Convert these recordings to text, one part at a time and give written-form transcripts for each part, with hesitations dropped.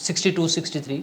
62, 63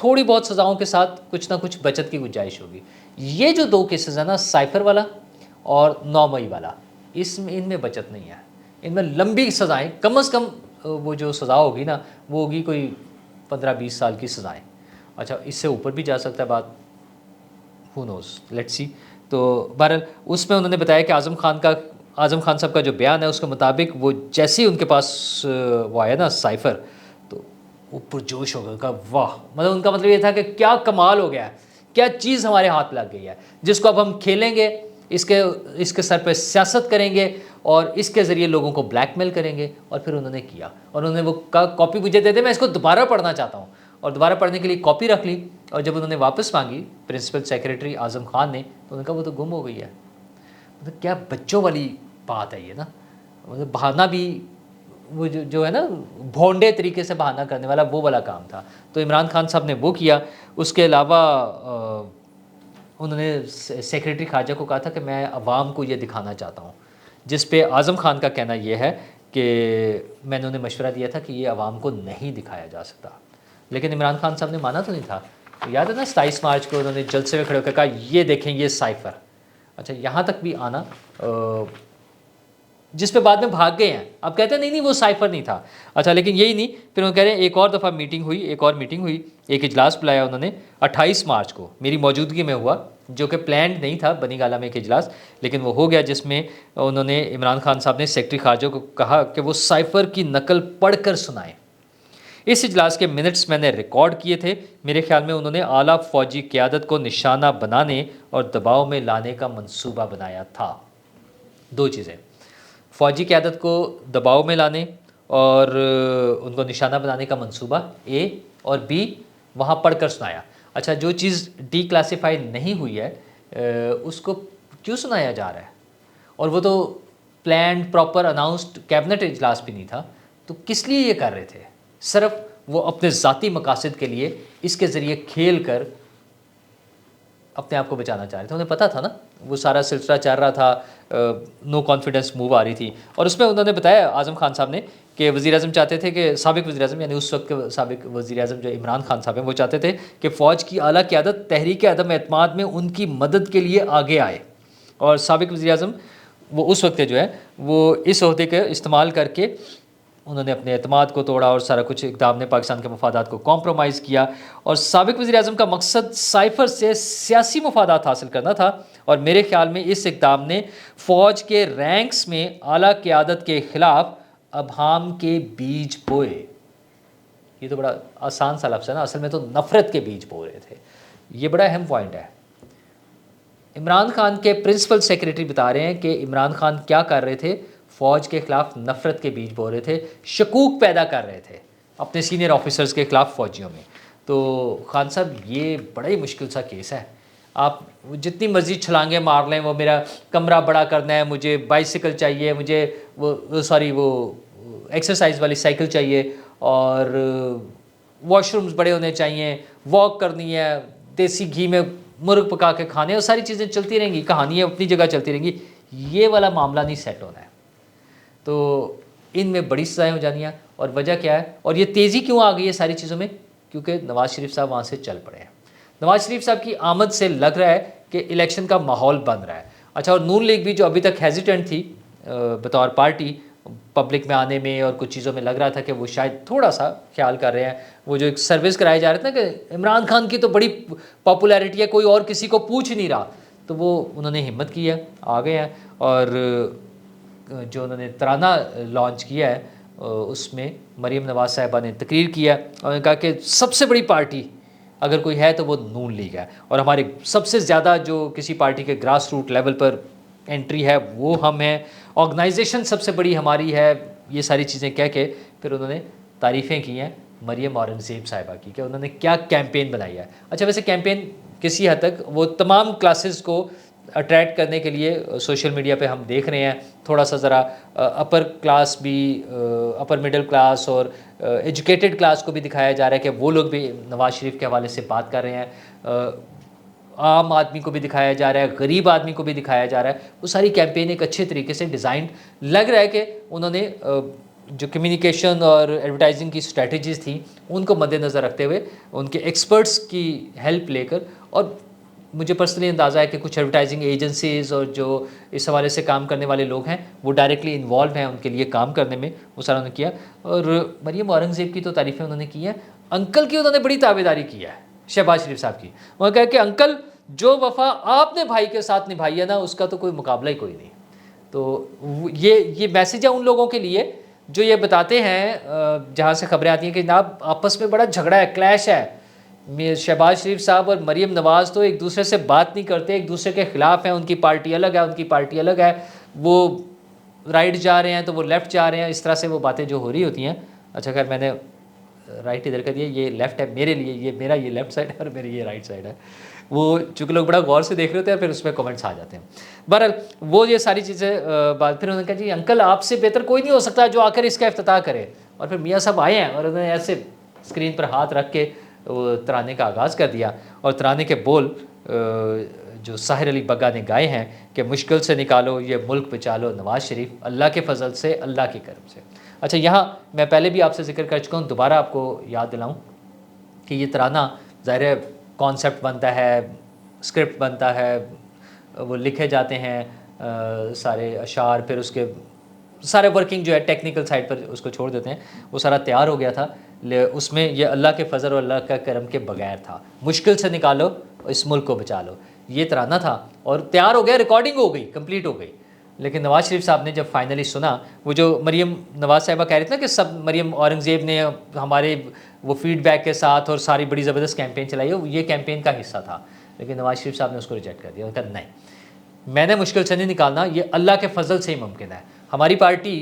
تھوڑی بہت سزاؤں کے ساتھ کچھ نہ کچھ بچت کی گنجائش ہوگی۔ یہ جو 2 کیسز ہیں نا، سائفر والا اور 9 مئی والا، ان میں بچت نہیں ہے، ان میں لمبی سزائیں، کم از کم وہ جو سزا ہوگی نا وہ ہوگی کوئی 15-20 سال کی سزائیں۔ اچھا اس سے اوپر بھی جا سکتا ہے بات، ہو نوز، لیٹس سی۔ تو بہرحال اس میں انہوں نے بتایا کہ اعظم خان صاحب کا جو بیان ہے اس کے مطابق وہ جیسے ہی ان کے پاس وہ آیا نا سائفر، تو اوپر جوش ہو گیا، کہا واہ، مطلب ان کا مطلب یہ تھا کہ کیا کمال ہو گیا ہے، کیا چیز ہمارے ہاتھ لگ گئی ہے جس کو اب ہم کھیلیں گے، اس کے سر پہ سیاست کریں گے اور اس کے ذریعے لوگوں کو بلیک میل کریں گے۔ اور پھر انہوں نے کیا، اور انہوں نے وہ کاپی مجھے دے دے، میں اس کو دوبارہ پڑھنا چاہتا ہوں، اور دوبارہ پڑھنے کے لیے کاپی رکھ لی۔ اور جب انہوں نے واپس مانگی پرنسپل سیکریٹری اعظم خان نے، تو انہوں نے کہا وہ تو گم ہو گئی ہے۔ مطلب کیا بچوں والی بات ہے یہ نا، مطلب بہانہ بھی وہ جو ہے نا بھونڈے طریقے سے بہانہ کرنے والا، وہ والا کام تھا۔ تو عمران خان صاحب نے وہ کیا۔ اس کے علاوہ انہوں نے سیکریٹری خارجہ کو کہا تھا کہ میں عوام کو یہ دکھانا چاہتا ہوں، جس پہ اعظم خان کا کہنا یہ ہے کہ میں نے انہیں مشورہ دیا تھا کہ یہ عوام کو نہیں دکھایا جا سکتا، لیکن عمران خان صاحب نے مانا تو نہیں تھا۔ یاد ہے نا 27 مارچ کو انہوں نے جلسے میں کھڑے ہو کر کہا یہ دیکھیں یہ سائفر۔ اچھا یہاں تک بھی آنا، جس پہ بعد میں بھاگ گئے ہیں، اب کہتے ہیں نہیں وہ سائفر نہیں تھا۔ اچھا لیکن یہی نہیں، پھر وہ کہہ رہے ہیں ایک اور دفعہ میٹنگ ہوئی، ایک اجلاس بلایا انہوں نے 28 مارچ کو میری موجودگی میں ہوا، جو کہ پلانڈ نہیں تھا، بنی گالہ میں ایک اجلاس، لیکن وہ ہو گیا، جس میں انہوں نے عمران خان صاحب نے سیکرٹری خارجہ کو کہا کہ وہ سائفر کی نقل پڑھ کر سنائیں۔ اس اجلاس کے منٹس میں نے ریکارڈ کیے تھے، میرے خیال میں انہوں نے اعلیٰ فوجی قیادت کو نشانہ بنانے اور دباؤ میں لانے کا منصوبہ بنایا تھا۔ 2 چیزیں، فوجی قیادت کو دباؤ میں لانے اور ان کو نشانہ بنانے کا منصوبہ اے، اور بی وہاں پڑھ کر سنایا۔ اچھا جو چیز ڈی کلاسیفائی نہیں ہوئی ہے اس کو کیوں سنایا جا رہا ہے؟ اور وہ تو پلانڈ پراپر اناؤنسڈ کیبنٹ اجلاس بھی نہیں تھا، تو کس لیے یہ کر رہے تھے؟ صرف وہ اپنے ذاتی مقاصد کے لیے اس کے ذریعے کھیل کر اپنے آپ کو بچانا چاہ رہے تھے۔ انہیں پتہ تھا نا وہ سارا سلسلہ چل رہا تھا، نو کانفیڈنس موو آ رہی تھی، اور اس میں انہوں نے بتایا اعظم خان صاحب نے کہ وزیر اعظم چاہتے تھے کہ سابق وزیر اعظم یعنی اس وقت کے سابق وزیر اعظم جو عمران خان صاحب ہیں وہ چاہتے تھے کہ فوج کی اعلیٰ قیادت تحریک عدم اعتماد میں ان کی مدد کے لیے آگے آئے، اور سابق وزیر اعظم وہ اس وقت جو ہے وہ اس عہدے کا استعمال کر کے انہوں نے اپنے اعتماد کو توڑا، اور سارا کچھ اقدام نے پاکستان کے مفادات کو کمپرومائز کیا، اور سابق وزیر اعظم کا مقصد سائفر سے سیاسی مفادات حاصل کرنا تھا، اور میرے خیال میں اس اقدام نے فوج کے رینکس میں اعلیٰ قیادت کے خلاف ابہام کے بیج بوئے۔ یہ تو بڑا آسان سا لفظ ہے نا، اصل میں تو نفرت کے بیج بو رہے تھے۔ یہ بڑا اہم پوائنٹ ہے۔ عمران خان کے پرنسپل سیکریٹری بتا رہے ہیں کہ عمران خان کیا کر رہے تھے؟ فوج کے خلاف نفرت کے بیج بو رہے تھے، شکوک پیدا کر رہے تھے اپنے سینئر آفیسرز کے خلاف فوجیوں میں۔ تو خان صاحب یہ بڑا ہی مشکل سا کیس ہے، آپ جتنی مرضی چھلانگیں مار لیں، وہ میرا کمرہ بڑا کرنا ہے، مجھے بائیسیکل چاہیے، مجھے وہ ایکسرسائز والی سائیکل چاہیے، اور واش رومز بڑے ہونے چاہیے، واک کرنی ہے، دیسی گھی میں مرغ پکا کے کھانے، وہ ساری چیزیں چلتی رہیں گی، کہانیاں اپنی جگہ چلتی رہیں گی، یہ والا معاملہ نہیں سیٹ ہونا ہے۔ تو ان میں بڑی سزائیں ہو جانی ہیں، اور وجہ کیا ہے، اور یہ تیزی کیوں آ گئی ہے ساری چیزوں میں؟ کیونکہ نواز شریف صاحب وہاں سے چل پڑے ہیں۔ نواز شریف صاحب کی آمد سے لگ رہا ہے کہ الیکشن کا ماحول بن رہا ہے۔ اچھا، اور نون لیگ بھی جو ابھی تک ہیزیٹنٹ تھی بطور پارٹی پبلک میں آنے میں اور کچھ چیزوں میں، لگ رہا تھا کہ وہ شاید تھوڑا سا خیال کر رہے ہیں۔ وہ جو ایک سروس کرائے جا رہے تھے نا کہ عمران خان کی تو بڑی پاپولیرٹی ہے، کوئی اور کسی کو پوچھ نہیں رہا، تو وہ انہوں نے ہمت کی ہے، آ گئے ہیں، اور جو انہوں نے ترانہ لانچ کیا ہے اس میں مریم نواز صاحبہ نے تقریر کیا، اور انہوں نے کہا کہ سب سے بڑی پارٹی اگر کوئی ہے تو وہ نون لیگ ہے، اور ہمارے سب سے زیادہ جو کسی پارٹی کے گراس روٹ لیول پر انٹری ہے وہ ہم ہیں، آرگنائزیشن سب سے بڑی ہماری ہے، یہ ساری چیزیں کہہ کے پھر انہوں نے تعریفیں کی ہیں مریم اورنگزیب صاحبہ کی کہ انہوں نے کیا کیمپین بنائی ہے۔ اچھا ویسے کیمپین کسی حد تک وہ تمام کلاسز کو اٹریکٹ کرنے کے لیے سوشل میڈیا پہ ہم دیکھ رہے ہیں، تھوڑا سا ذرا اپر کلاس بھی، اپر مڈل کلاس اور ایجوکیٹڈ کلاس کو بھی دکھایا جا رہا ہے کہ وہ لوگ بھی نواز شریف کے حوالے سے بات کر رہے ہیں، عام آدمی کو بھی دکھایا جا رہا ہے، غریب آدمی کو بھی دکھایا جا رہا ہے۔ وہ ساری کیمپین ایک اچھے طریقے سے ڈیزائنڈ لگ رہا ہے کہ انہوں نے جو کمیونیکیشن اور ایڈورٹائزنگ کی اسٹریٹجیز تھیں ان کو مد نظر رکھتے ہوئے ان کے ایکسپرٹس کی ہیلپ لے کر، اور مجھے پرسنلی اندازہ ہے کہ کچھ ایڈورٹائزنگ ایجنسیز اور جو اس حوالے سے کام کرنے والے لوگ ہیں وہ ڈائریکٹلی انوالو ہیں ان کے لیے کام کرنے میں، وہ سارا انہوں نے کیا۔ اور مریم اورنگزیب کی تو تعریفیں انہوں نے کی ہیں، انکل کی انہوں نے بڑی تابعداری کی ہے شہباز شریف صاحب کی۔ انہوں نے کہا کہ انکل جو وفا آپ نے بھائی کے ساتھ نبھائی ہے نا، اس کا تو کوئی مقابلہ ہی کوئی نہیں۔ تو یہ میسیج ہے ان لوگوں کے لیے جو یہ بتاتے ہیں، جہاں سے خبریں آتی ہیں کہ جناب آپس میں بڑا جھگڑا ہے، کلیش ہے، شہباز شریف صاحب اور مریم نواز تو ایک دوسرے سے بات نہیں کرتے، ایک دوسرے کے خلاف ہیں، ان کی پارٹی الگ ہے، ان کی پارٹی الگ ہے، وہ رائٹ جا رہے ہیں تو وہ لیفٹ جا رہے ہیں، اس طرح سے وہ باتیں جو ہو رہی ہوتی ہیں۔ اچھا خیر میں نے رائٹ ادھر کر دیا، یہ لیفٹ ہے میرے لیے، یہ میرا یہ لیفٹ سائڈ ہے اور میری یہ رائٹ سائڈ ہے، وہ چونکہ لوگ بڑا غور سے دیکھ رہے ہوتے ہیں پھر اس میں کمنٹس آ جاتے ہیں۔ بہرحال وہ یہ ساری چیزیں بات، پھر انہوں نے کہا جی انکل آپ سے بہتر کوئی نہیں ہو سکتا جو آ کر اس کا افتتاح کرے، اور پھر میاں صاحب آئے ہیں اور انہوں نے ایسے اسکرین پر ہاتھ رکھ کے وہ ترانے کا آغاز کر دیا، اور ترانے کے بول جو ساحر علی بگا نے گائے ہیں کہ مشکل سے نکالو یہ ملک بچا لو نواز شریف، اللہ کے فضل سے، اللہ کے کرم سے۔ اچھا یہاں میں پہلے بھی آپ سے ذکر کر چکا ہوں، دوبارہ آپ کو یاد دلاؤں کہ یہ ترانہ ظاہر ہے کانسیپٹ بنتا ہے، اسکرپٹ بنتا ہے، وہ لکھے جاتے ہیں سارے اشعار، پھر اس کے سارے ورکنگ جو ہے ٹیکنیکل سائڈ پر اس کو چھوڑ دیتے ہیں، وہ سارا تیار ہو گیا تھا، اس میں یہ اللہ کے فضل اور اللہ کا کرم کے بغیر تھا، مشکل سے نکالو اس ملک کو بچا لو، یہ ترانہ تھا، اور تیار ہو گیا، ریکارڈنگ ہو گئی، کمپلیٹ ہو گئی۔ لیکن نواز شریف صاحب نے جب فائنلی سنا، وہ جو مریم نواز صاحبہ کہہ رہی تھی نا کہ سب مریم اورنگزیب نے ہمارے وہ فیڈ بیک کے ساتھ اور ساری بڑی زبردست کیمپین چلائی ہے، یہ کیمپین کا حصہ تھا، لیکن نواز شریف صاحب نے اس کو ریجیکٹ کر دیا، انہوں نے کہا نہیں، میں نے مشکل سے نہیں نکالنا، یہ اللہ کے فضل سے ہی ممکن ہے، ہماری پارٹی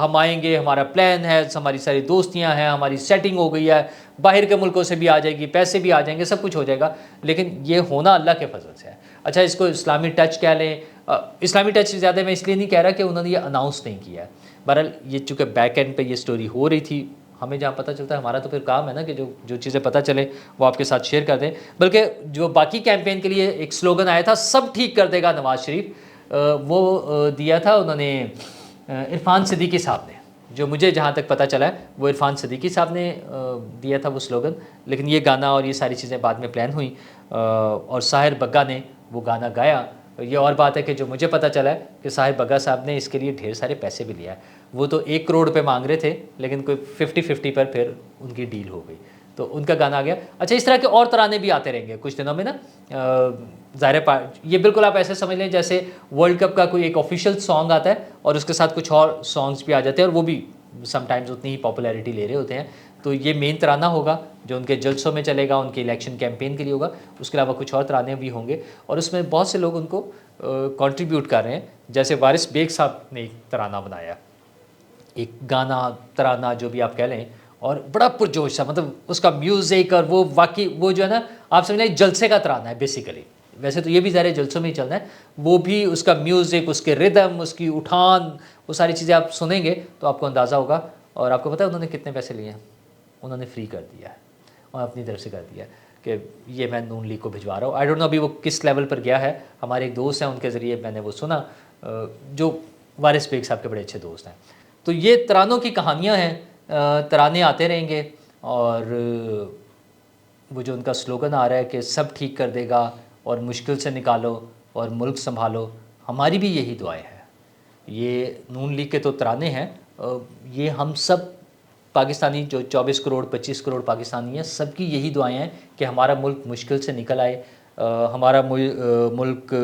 ہم آئیں گے، ہمارا پلان ہے، ہماری ساری دوستیاں ہیں، ہماری سیٹنگ ہو گئی ہے، باہر کے ملکوں سے بھی آ جائے گی، پیسے بھی آ جائیں گے، سب کچھ ہو جائے گا، لیکن یہ ہونا اللہ کے فضل سے ہے۔ اچھا اس کو اسلامی ٹچ کہہ لیں، اسلامی ٹچ زیادہ میں اس لیے نہیں کہہ رہا کہ انہوں نے یہ اناؤنس نہیں کیا ہے، بہرحال یہ چونکہ بیک اینڈ پہ یہ سٹوری ہو رہی تھی، ہمیں جہاں پتہ چلتا ہے، ہمارا تو پھر کام ہے نا کہ جو چیزیں پتہ چلے وہ آپ کے ساتھ شیئر کر دیں، بلکہ جو باقی کیمپین کے لیے ایک سلوگن آیا تھا سب ٹھیک کر دے گا نواز شریف، وہ دیا تھا انہوں نے عرفان صدیقی صاحب نے، جو مجھے جہاں تک پتہ چلا ہے وہ عرفان صدیقی صاحب نے دیا تھا وہ سلوگن، لیکن یہ گانا اور یہ ساری چیزیں بعد میں پلان ہوئیں، اور ساحر بگا نے وہ گانا گایا۔ یہ اور بات ہے کہ جو مجھے پتہ چلا ہے کہ ساحر بگا صاحب نے اس کے لیے ڈھیر سارے پیسے بھی لیا ہے، وہ تو 1 کروڑ روپے مانگ رہے تھے، لیکن کوئی 50-50 پر پھر ان کی ڈیل ہو گئی، تو ان کا گانا آ گیا۔ اچھا اس طرح کے اور ترانے بھی آتے رہیں گے کچھ دنوں میں نا، ظاہر یہ بالکل آپ ایسے سمجھ لیں جیسے ورلڈ کپ کا کوئی ایک آفیشیل سانگ آتا ہے اور اس کے ساتھ کچھ اور سانگز بھی آ جاتے ہیں، اور وہ بھی سم ٹائمز اتنی ہی پاپولیرٹی لے رہے ہوتے ہیں، تو یہ مین ترانہ ہوگا جو ان کے جلسوں میں چلے گا، ان کے الیکشن کیمپین کے لیے ہوگا، اس کے علاوہ کچھ اور ترانے بھی ہوں گے، اور اس میں بہت سے لوگ ان کو کنٹریبیوٹ کر رہے ہیں، جیسے وارث بیگ صاحب نے ایک ترانہ بنایا، ایک گانا ترانہ جو بھی آپ کہہ لیں، اور بڑا پرجوش تھا، مطلب اس کا میوزک اور وہ واقعی وہ جو ہے نا آپ سمجھ لیں جلسے کا ترانہ ہے بیسیکلی، ویسے تو یہ بھی ظاہر جلسوں میں ہی چلنا ہے، وہ بھی اس کا میوزک، اس کے ردم، اس کی اٹھان، وہ ساری چیزیں آپ سنیں گے تو آپ کو اندازہ ہوگا۔ اور آپ کو پتہ ہے انہوں نے کتنے پیسے لیے ہیں؟ انہوں نے فری کر دیا ہے، اور اپنی طرف سے کر دیا ہے کہ یہ میں نون لیگ کو بھجوا رہا ہوں، آئی ڈونٹ نو ابھی وہ کس لیول پر گیا ہے، ہمارے ایک دوست ہیں ان کے ذریعے میں نے وہ سنا، جو وارث بیگ صاحب کے بڑے اچھے دوست ہیں۔ تو یہ ترانوں کی کہانیاں ہیں، ترانے آتے رہیں گے، اور وہ جو ان کا سلوگن آ رہا ہے کہ سب ٹھیک کر دے گا اور مشکل سے نکالو اور ملک سنبھالو، ہماری بھی یہی دعائیں ہیں۔ یہ نون لیگ کے تو ترانے ہیں، یہ ہم سب پاکستانی جو 24 کروڑ 25 کروڑ پاکستانی ہیں، سب کی یہی دعائیں ہیں کہ ہمارا ملک مشکل سے نکل آئے، ہمارا ملک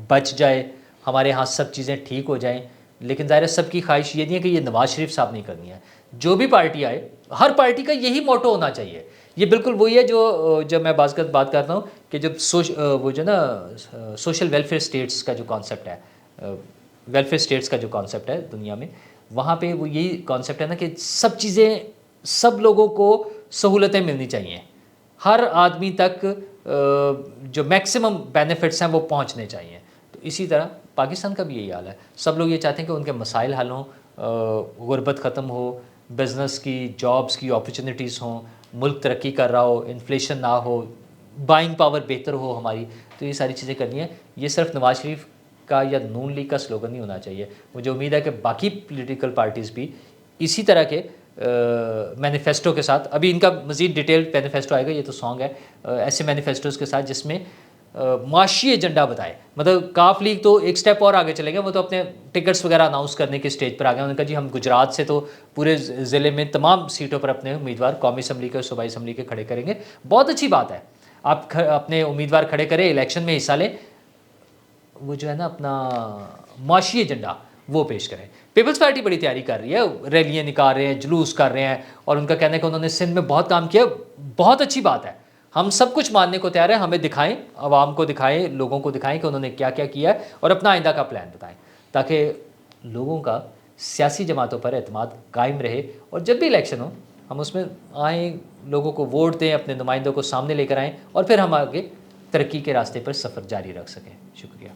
بچ جائے، ہمارے ہاں سب چیزیں ٹھیک ہو جائیں، لیکن ظاہر ہے سب کی خواہش یہ نہیں ہے کہ یہ نواز شریف صاحب نہیں کرنی ہے، جو بھی پارٹی آئے ہر پارٹی کا یہی موٹو ہونا چاہیے، یہ بالکل وہی ہے جو جب میں بات کرتا ہوں کہ جب وہ جو نا سوشل ویلفیئر اسٹیٹس کا جو کانسیپٹ ہے، ویلفیئر اسٹیٹس کا جو کانسیپٹ ہے دنیا میں، وہاں پہ وہ یہی کانسیپٹ ہے نا کہ سب چیزیں، سب لوگوں کو سہولتیں ملنی چاہیے، ہر آدمی تک جو میکسیمم بینیفٹس ہیں وہ پہنچنے چاہیے، تو اسی طرح پاکستان کا بھی یہی حال ہے، سب لوگ یہ چاہتے ہیں کہ ان کے مسائل حل ہوں، غربت ختم ہو، بزنس کی، جابس کی اپرچونیٹیز ہوں، ملک ترقی کر رہا ہو، انفلیشن نہ ہو، بائنگ پاور بہتر ہو ہماری، تو یہ ساری چیزیں کرنی ہیں، یہ صرف نواز شریف کا یا نون لیگ کا سلوگن نہیں ہونا چاہیے، مجھے امید ہے کہ باقی پولیٹیکل پارٹیز بھی اسی طرح کے مینیفیسٹو کے ساتھ. ابھی ان کا مزید ڈیٹیل مینیفیسٹو آئے گا, یہ تو سانگ ہے, ایسے مینیفیسٹوز کے ساتھ جس میں معاشی ایجنڈا بتائے. مطلب کاف لیگ تو ایک سٹیپ اور آگے چلے گئے, وہ تو اپنے ٹکٹس وغیرہ اناؤنس کرنے کے اسٹیج پر آ گئے. انہوں نے کہا جی ہم گجرات سے تو پورے ضلع میں تمام سیٹوں پر اپنے امیدوار قومی اسمبلی کے اور صوبائی اسمبلی کے کھڑے کریں گے. بہت اچھی بات ہے, آپ اپنے امیدوار کھڑے کریں, الیکشن میں حصہ لیں, وہ جو ہے نا اپنا معاشی ایجنڈا وہ پیش کریں. پیپلز پارٹی بڑی تیاری کر رہی ہے, ریلیاں نکال رہے ہیں, جلوس کر رہے ہیں, اور ان کا کہنا ہے کہ انہوں نے سندھ میں بہت کام کیا. بہت اچھی بات ہے, ہم سب کچھ ماننے کو تیار ہیں, ہمیں دکھائیں, عوام کو دکھائیں, لوگوں کو دکھائیں کہ انہوں نے کیا کیا کیا ہے, اور اپنا آئندہ کا پلان بتائیں, تاکہ لوگوں کا سیاسی جماعتوں پر اعتماد قائم رہے, اور جب بھی الیکشن ہو ہم اس میں آئیں, لوگوں کو ووٹ دیں, اپنے نمائندوں کو سامنے لے کر آئیں, اور پھر ہم آگے ترقی کے راستے پر سفر جاری رکھ سکیں. شکریہ.